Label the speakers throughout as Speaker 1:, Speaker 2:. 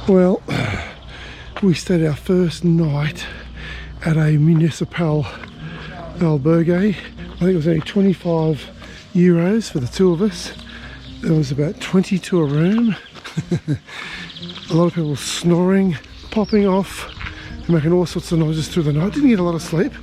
Speaker 1: Well, we stayed our first night at a municipal albergue. I think it was only 25 euros for the two of us. There was about 20 to a room. A lot of people snoring, popping off, making all sorts of noises through the night. Didn't get a lot of sleep,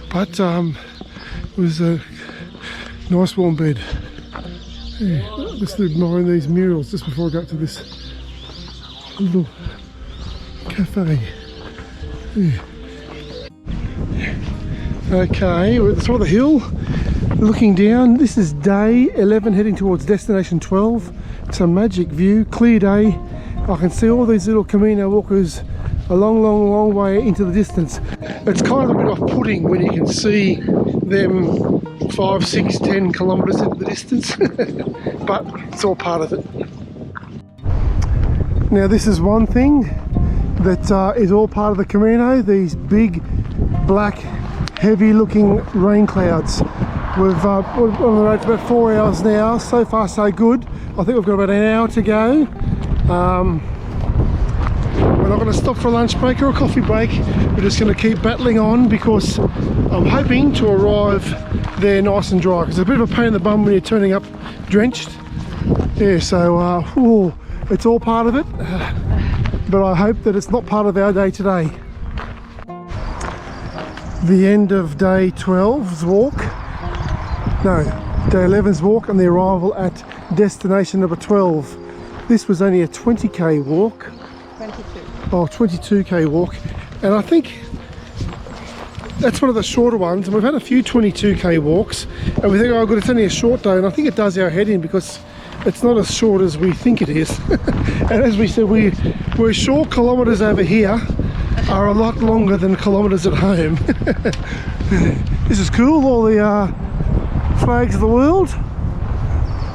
Speaker 1: but it was a nice warm bed. Yeah, just admiring these murals just before I go to this little cafe. Yeah. Okay, we're at the top of the hill, looking down. This is day 11 heading towards destination 12. It's a magic view, clear day. I can see all these little Camino walkers a long way into the distance. It's kind of a bit off-putting when you can see them 5, 6, 10 kilometres into the distance, but it's all part of it. Now this is one thing that is all part of the Camino, these big, black, heavy looking rain clouds. We're on the road for about 4 hours now, so far so good. I think we've got about an hour to go. We're not going to stop for a lunch break or a coffee break. We're just going to keep battling on because I'm hoping to arrive there nice and dry, because it's a bit of a pain in the bum when you're turning up drenched. Yeah, so it's all part of it, but I hope that it's not part of our day today. The end of day 12's walk, no, day 11's walk, and the arrival at destination number 12. This was only a 20k walk.
Speaker 2: 22.
Speaker 1: Oh, 22k walk, and I think that's one of the shorter ones. And we've had a few 22k walks, and we think, oh good, it's only a short day, and I think it does our head in because it's not as short as we think it is. And as we said, we're sure kilometres over here are a lot longer than kilometres at home. This is cool, all the flags of the world,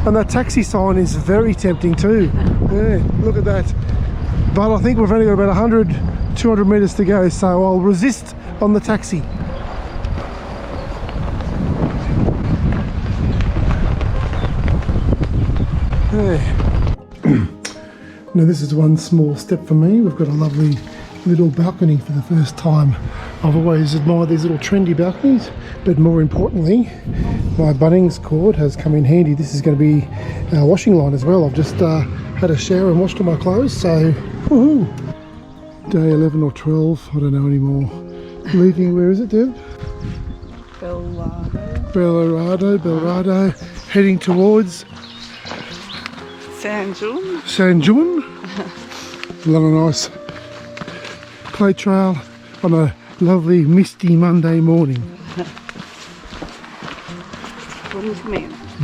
Speaker 1: and that taxi sign is very tempting too. Yeah, look at that. But I think we've only got about 100, 200 metres to go, so I'll resist on the taxi. Yeah. Now this is one small step for me. We've got a lovely little balcony for the first time. I've always admired these little trendy balconies, but more importantly, my Bunnings cord has come in handy. This is going to be our washing line as well. I've just had a shower and washed all my clothes, so woohoo! Day 11 or 12, I don't know anymore. Leaving, where is it, Deb? Bellarado, heading towards
Speaker 2: San Juan.
Speaker 1: San Juan. Another nice play trail on a lovely misty Monday morning.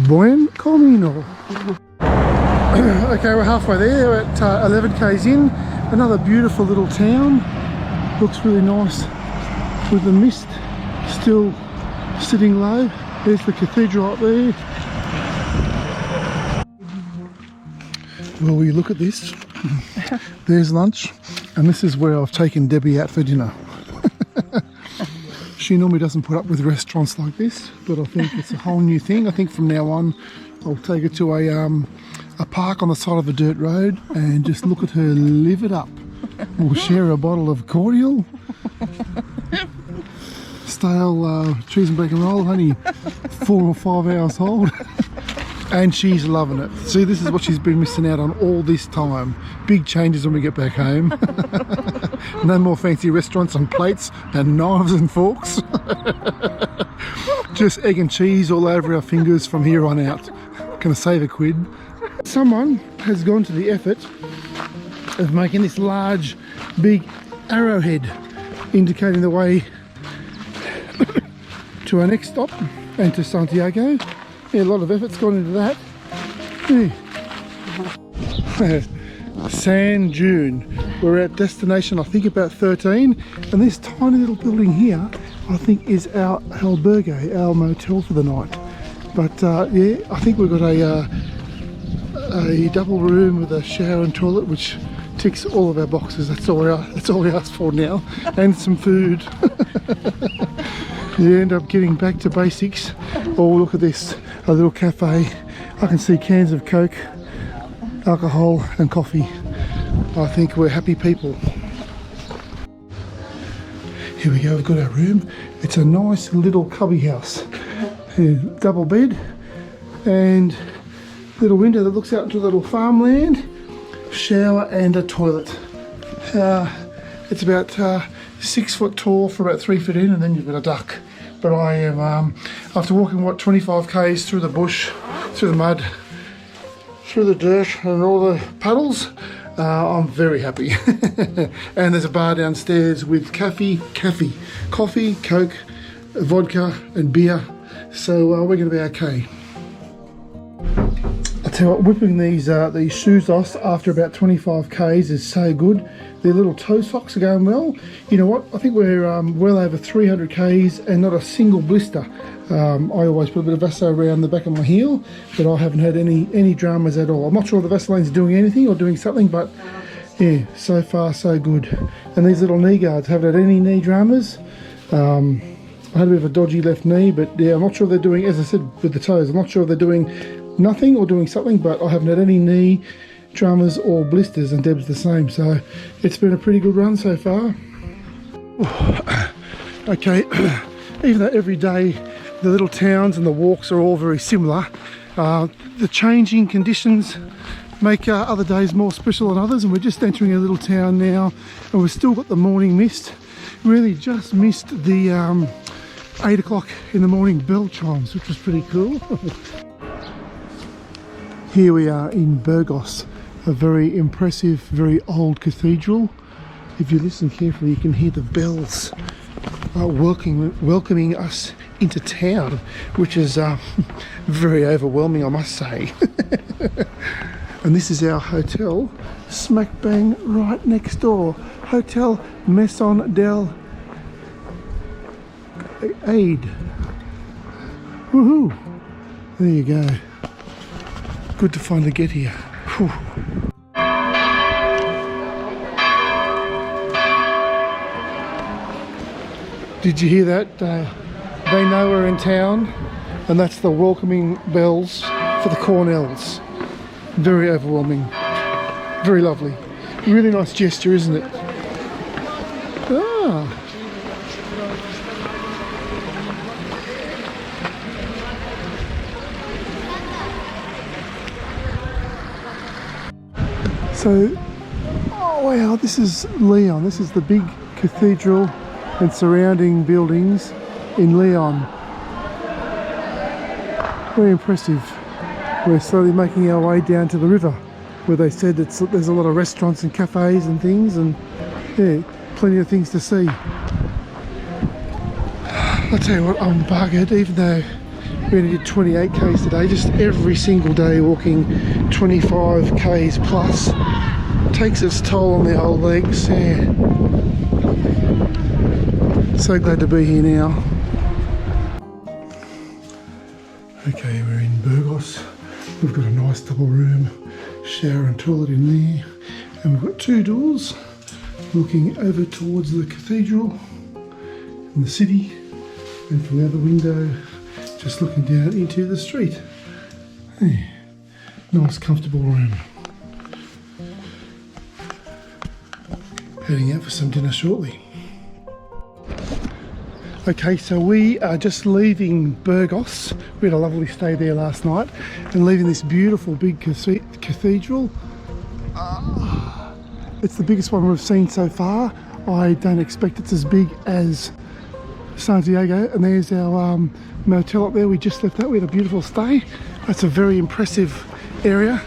Speaker 1: Buen Camino. Okay, we're halfway there. We're at 11 k's in. Another beautiful little town. Looks really nice with the mist still sitting low. There's the cathedral up there. Well, we look at this. There's lunch, and this is where I've taken Debbie out for dinner. She normally doesn't put up with restaurants like this, but I think it's a whole new thing. I think from now on I'll take her to a park on the side of a dirt road and just look at her live it up. We'll share a bottle of cordial, stale cheese and bacon roll, only 4 or 5 hours old. And she's loving it. See, this is what she's been missing out on all this time. Big changes when we get back home. No more fancy restaurants and plates and knives and forks. Just egg and cheese all over our fingers from here on out. Gonna save a quid. Someone has gone to the effort of making this large, big arrowhead indicating the way to our next stop and to Santiago. Yeah, a lot of effort's gone into that. Yeah. San Juan. We're at destination, I think, about 13, and this tiny little building here, I think, is our albergue, our motel for the night. But yeah, I think we've got a double room with a shower and toilet, which ticks all of our boxes. That's all we ask for now, and some food. You end up getting back to basics. Oh, look at this, a little cafe. I can see cans of Coke, alcohol and coffee. I think we're happy people. Here we go, we've got our room. It's a nice little cubby house. Double bed and little window that looks out into a little farmland, shower and a toilet. It's about 6 foot tall for about 3 foot in, and then you've got a duck. But I am, after walking 25 k's through the bush, through the mud, through the dirt and all the puddles, I'm very happy. And there's a bar downstairs with coffee, Coke, vodka and beer, so we're going to be okay. I tell you what, whipping these shoes off after about 25 k's is so good. Their little toe socks are going well. You know what, I think we're well over 300 k's and not a single blister. I always put a bit of Vaseline around the back of my heel, but I haven't had any dramas at all. I'm not sure the Vaseline's doing anything or doing something, but yeah, so far so good. And these little knee guards, haven't had any knee dramas. I had a bit of a dodgy left knee, but yeah, I'm not sure they're doing, as I said with the toes, I'm not sure they're doing nothing or doing something, but I haven't had any knee dramas or blisters, and Deb's the same, so it's been a pretty good run so far. Okay, even though every day the little towns and the walks are all very similar, the changing conditions make other days more special than others, and we're just entering a little town now, and we've still got the morning mist. Really just missed the 8 o'clock in the morning bell chimes, which was pretty cool. Here we are in Burgos, a very impressive, very old cathedral. If you listen carefully, you can hear the bells welcoming us into town, which is very overwhelming, I must say. And this is our hotel, smack bang right next door. Hotel Maison del Aid. Woohoo! There you go. Good to finally get here. Whew. Did you hear that? They know we're in town, and that's the welcoming bells for the Cornells. Very overwhelming. Very lovely. Really nice gesture, isn't it? Ah. So, oh wow, this is Leon. This is the big cathedral and surrounding buildings in Leon. Very impressive. We're slowly making our way down to the river, where they said there's a lot of restaurants and cafes and things, and yeah, plenty of things to see. I'll tell you what, I'm buggered, even though we only did 28 k's today. Just every single day walking 25 k's plus takes its toll on the old legs. Yeah. So glad to be here now. Okay, we're in Burgos. We've got a nice double room, shower and toilet in there, and we've got 2 doors looking over towards the cathedral and the city, and from the other window just looking down into the street. Hey, nice comfortable room. Heading out for some dinner shortly. Okay, so we are just leaving Burgos. We had a lovely stay there last night, and leaving this beautiful big cathedral. It's the biggest one we've seen so far. I don't expect it's as big as Santiago, and there's our motel up there. We just left that. We had a beautiful stay. That's a very impressive area.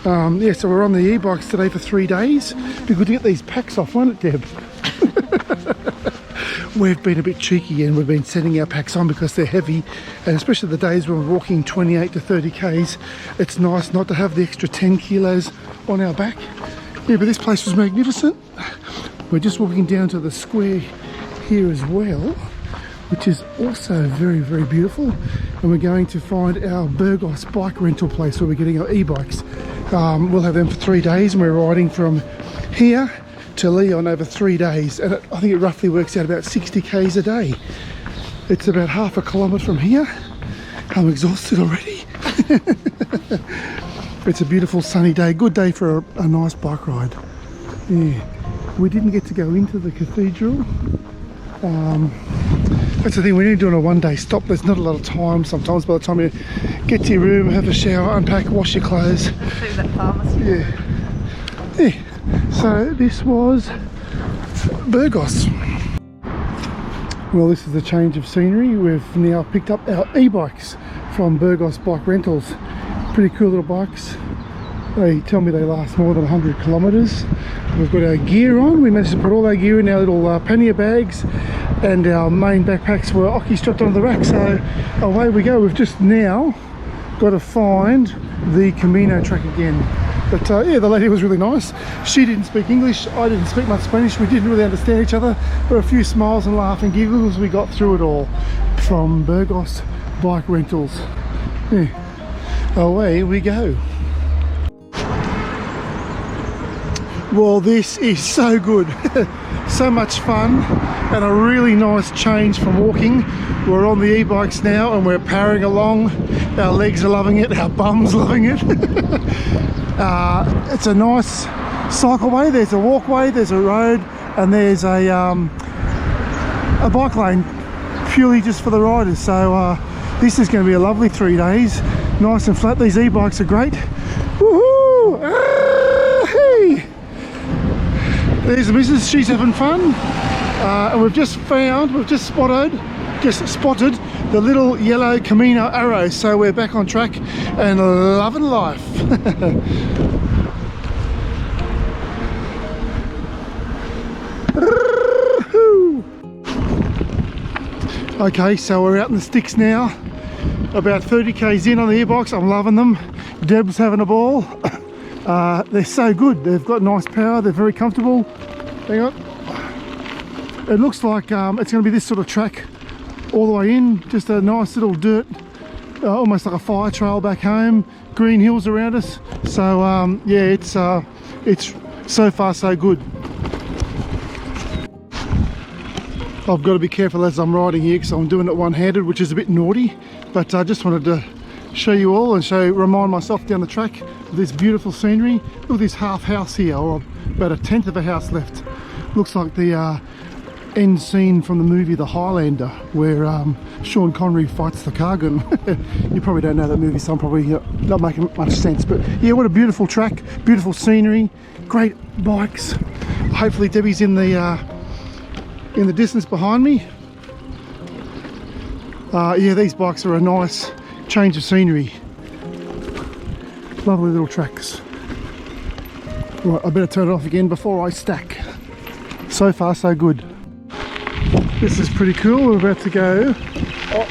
Speaker 1: Yeah, so we're on the e-bikes today for 3 days. Be good to get these packs off, won't it, Deb? We've been a bit cheeky and we've been setting our packs on because they're heavy, and especially the days when we're walking 28 to 30 k's, it's nice not to have the extra 10 kilos on our back. Yeah, but this place was magnificent. We're just walking down to the square here as well, which is also very, very beautiful, and we're going to find our Burgos bike rental place where we're getting our e-bikes. We'll have them for 3 days, and we're riding from here to Leon over 3 days, and I think it roughly works out about 60 k's a day. It's about half a kilometre from here. I'm exhausted already. It's a beautiful sunny day, good day for a nice bike ride. Yeah, we didn't get to go into the cathedral. That's the thing, when you're doing a one-day stop, there's not a lot of time sometimes. By the time you get to your room, have a shower, unpack, wash your clothes.
Speaker 2: Through that pharmacy.
Speaker 1: Yeah. So this was Burgos. Well, this is a change of scenery. We've now picked up our e-bikes from Burgos Bike Rentals. Pretty cool little bikes. They tell me they last more than 100 kilometres. We've got our gear on. We managed to put all our gear in our little pannier bags, and our main backpacks were occy strapped onto the rack. So away we go. We've just now got to find the Camino track again. But yeah, the lady was really nice. She didn't speak English, I didn't speak much Spanish. We didn't really understand each other, but a few smiles and laughing giggles, we got through it all. From Burgos Bike Rentals. Yeah. Away we go. Well, this is so good. So much fun and a really nice change from walking. We're on the e-bikes now and we're powering along. Our legs are loving it, our bum's loving it. It's a nice cycleway, there's a walkway, there's a road, and there's a bike lane purely just for the riders. So this is going to be a lovely 3 days, nice and flat. These e-bikes are great. Woohoo! Hey! There's the missus, she's having fun. And we've just spotted the little yellow Camino arrows. So we're back on track and loving life. Okay, so we're out in the sticks now. About 30 k's in on the e-bikes. I'm loving them. Deb's having a ball. They're so good. They've got nice power. They're very comfortable. Hang on. It looks like it's going to be this sort of track all the way in. Just a nice little dirt, almost like a fire trail back home. Green hills around us. So yeah, it's so far so good. I've got to be careful as I'm riding here because I'm doing it one-handed, which is a bit naughty. But I just wanted to show you all and remind myself down the track of this beautiful scenery. Look at this half house here, or about a tenth of a house left. Looks like the end scene from the movie The Highlander, where Sean Connery fights the Kargan. You probably don't know that movie, so I'm probably not making much sense. But yeah, what a beautiful track, beautiful scenery, great bikes. Hopefully Debbie's in the distance behind me. Yeah, these bikes are a nice change of scenery. Lovely little tracks. Right, I better turn it off again before I stack. So far so good. This is pretty cool. We're about to go. Oh.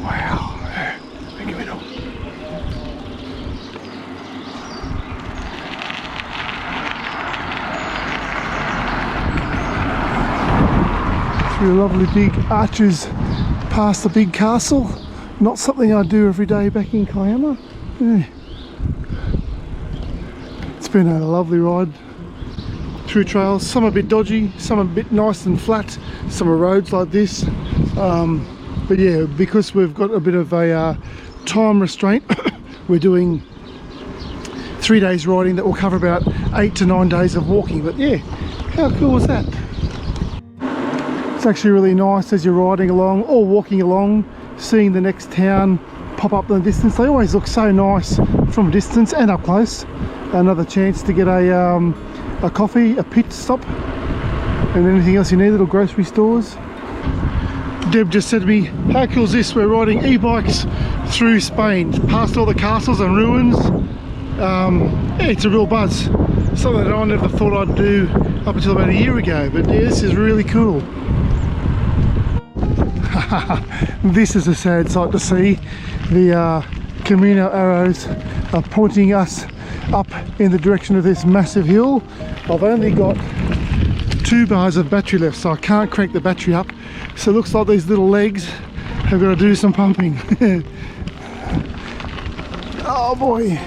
Speaker 1: Wow. Camino. Through lovely big arches past the big castle. Not something I do every day back in Kiama. Yeah. It's been a lovely ride through trails. Some are a bit dodgy, some are a bit nice and flat, some are roads like this. But yeah, because we've got a bit of a time restraint, we're doing 3 days riding that will cover about 8 to 9 days of walking. But yeah, how cool is that? It's actually really nice as you're riding along or walking along, seeing the next town pop up in the distance. They always look so nice from a distance and up close. Another chance to get a coffee, a pit stop, and anything else you need, little grocery stores. Deb just said to me, how cool is this? We're riding e-bikes through Spain, past all the castles and ruins. Yeah, it's a real buzz. Something that I never thought I'd do up until about a year ago, but yeah, this is really cool. This is a sad sight to see. The Camino arrows are pointing us up in the direction of this massive hill. I've only got 2 bars of battery left, so I can't crank the battery up. So it looks like these little legs have got to do some pumping. Oh boy,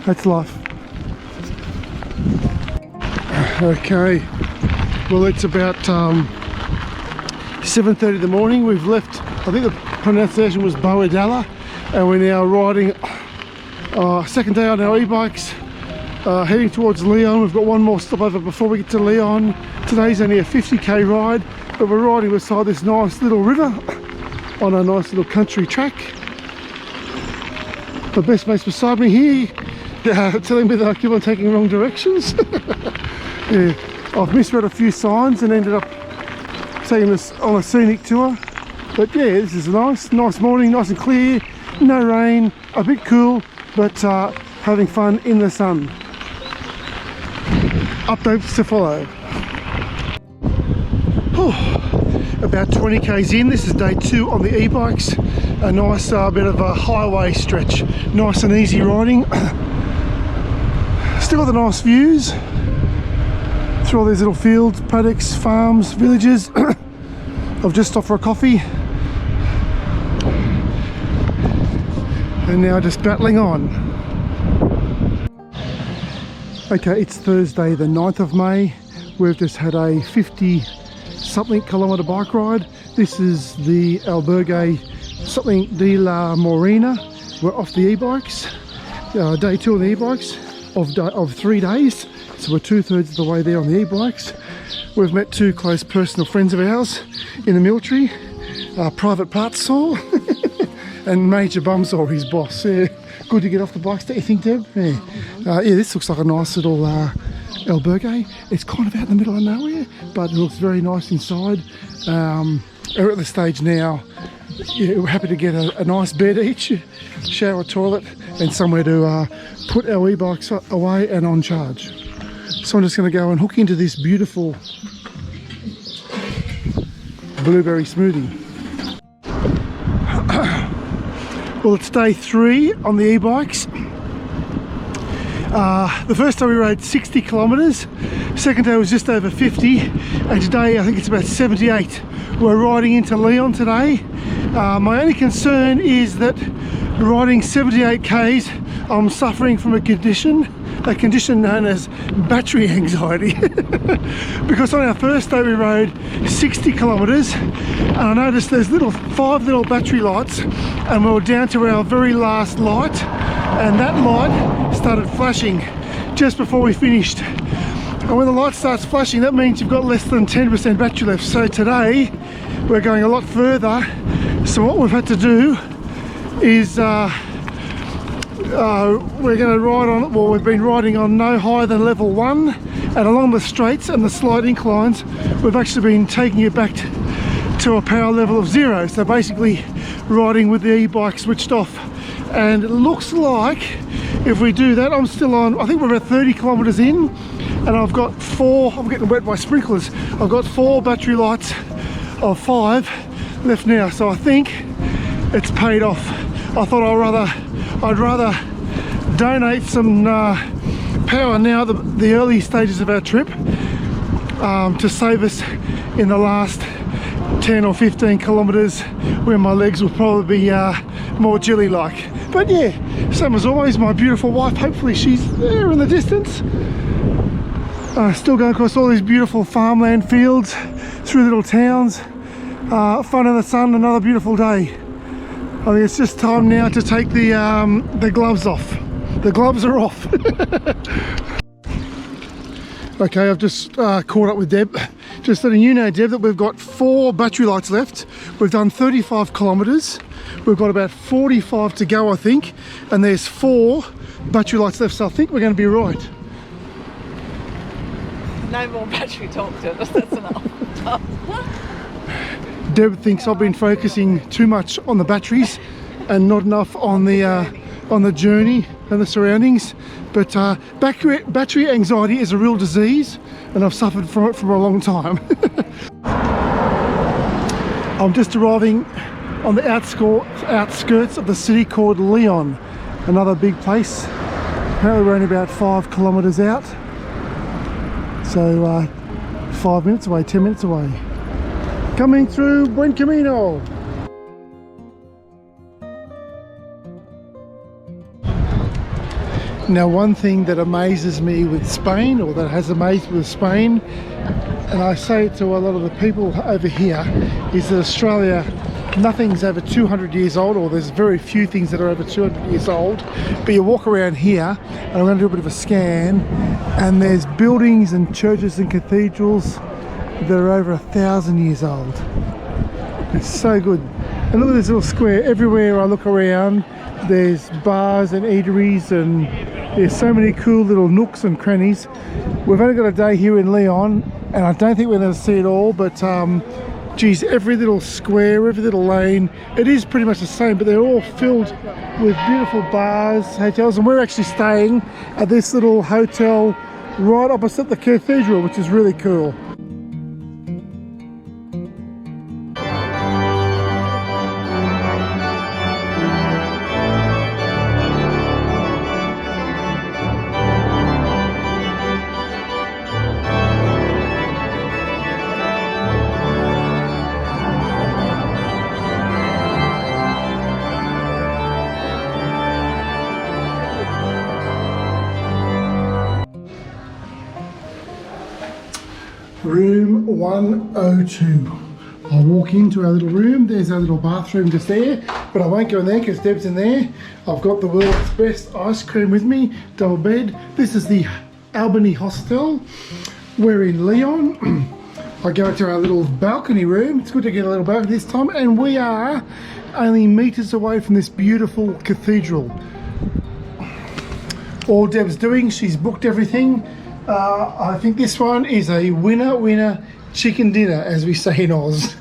Speaker 1: that's life. Okay, well it's about 7:30 in the morning. We've left, I think the pronunciation was Boadella. and we're now riding second day on our e-bikes, heading towards Leon. We've got one more stopover before we get to Leon. Today's only a 50k ride, but we're riding beside this nice little river on a nice little country track. My best mate's beside me here, telling me that I keep on taking wrong directions. Yeah, I've misread a few signs and ended up taking this on a scenic tour. But yeah, this is a nice morning, nice and clear, no rain, a bit cool, but having fun in the sun. Updates to follow. About 20 k's in, this is day 2 on the e-bikes. A nice bit of a highway stretch, nice and easy riding. Still got the nice views through all these little fields, paddocks, farms, villages. I've just stopped for a coffee and now just battling on. Okay, it's Thursday the 9th of May. We've just had a 50-something kilometre bike ride. This is the albergue something de la Morena. We're off the e-bikes, day 2 on the e-bikes of 3 days, so we're 2/3 of the way there on the e-bikes. We've met 2 close personal friends of ours in the military, Private Parts Saw and Major Bumsaw, his boss. Yeah, good to get off the bikes, don't you think, Deb? Yeah. Yeah, this looks like a nice little albergue. It's kind of out in the middle of nowhere, but it looks very nice inside. We're at the stage now, yeah, we're happy to get a nice bed each, shower, toilet, and somewhere to put our e-bikes away and on charge. So I'm just going to go and hook into this beautiful blueberry smoothie. Well, it's day 3 on the e-bikes. The first day we rode 60 kilometres, second day was just over 50, and today I think it's about 78. We're riding into Leon today. My only concern is that riding 78 k's, I'm suffering from a condition known as battery anxiety. Because on our first day we rode 60 kilometres, and I noticed there's 5 little battery lights, and we were down to our very last light, and that light started flashing just before we finished. And when the light starts flashing, that means you've got less than 10% battery left. So today we're going a lot further. So what we've had to do is we're going to ride on, well, we've been riding on no higher than level 1, and along the straights and the slight inclines we've actually been taking it back to a power level of 0. So basically riding with the e-bike switched off, and it looks like if we do that, I'm still on, I think we're about 30 kilometres in, and I've got 4, I'm getting wet by sprinklers, I've got 4 battery lights of 5 left now, so I think it's paid off. I thought I'd rather donate some power now, the early stages of our trip, to save us in the last 10 or 15 kilometres where my legs will probably be more jelly-like. But yeah, same as always, my beautiful wife, hopefully she's there in the distance. Still going across all these beautiful farmland fields, through little towns, fun in the sun, another beautiful day. I think it's just time now to take the gloves off. The gloves are off. Okay, I've just caught up with Deb. Just letting you know, Deb, that we've got 4 battery lights left. We've done 35 kilometres. We've got about 45 to go, I think. And there's 4 battery lights left, so I think we're going to be right.
Speaker 2: No more battery talk to us, that's enough.
Speaker 1: Deb thinks I've been focusing too much on the batteries and not enough on the journey and the surroundings. But battery anxiety is a real disease, and I've suffered from it for a long time. I'm just arriving on the outskirts of the city called Leon, another big place. Apparently we're only about 5 kilometres out, so 5 minutes away, 10 minutes away. Coming through Buen Camino. Now, one thing that amazes me with Spain, or that has amazed me with Spain, and I say it to a lot of the people over here, is that Australia nothing's over 200 years old, or there's very few things that are over 200 years old. But you walk around here, and I'm going to do a bit of a scan, and there's buildings and churches and cathedrals that are over 1,000 years old. It's so good. And look at this little square. Everywhere I look around, there's bars and eateries, and there's so many cool little nooks and crannies. We've only got a day here in Leon, and I don't think we're going to see it all, but geez, every little square, every little lane, it is pretty much the same, but they're all filled with beautiful bars, hotels, and we're actually staying at this little hotel right opposite the cathedral, which is really cool. Room 102. I'll walk into our little room. There's our little bathroom just there, but I won't go in there because Deb's in there. I've got the world's best ice cream with me, double bed. This is the Albany Hostel. We're in Leon. I go into our little balcony room. It's good to get a little balcony this time, and we are only meters away from this beautiful cathedral. All Deb's doing, she's booked everything. I think this one is a winner chicken dinner, as we say in Oz.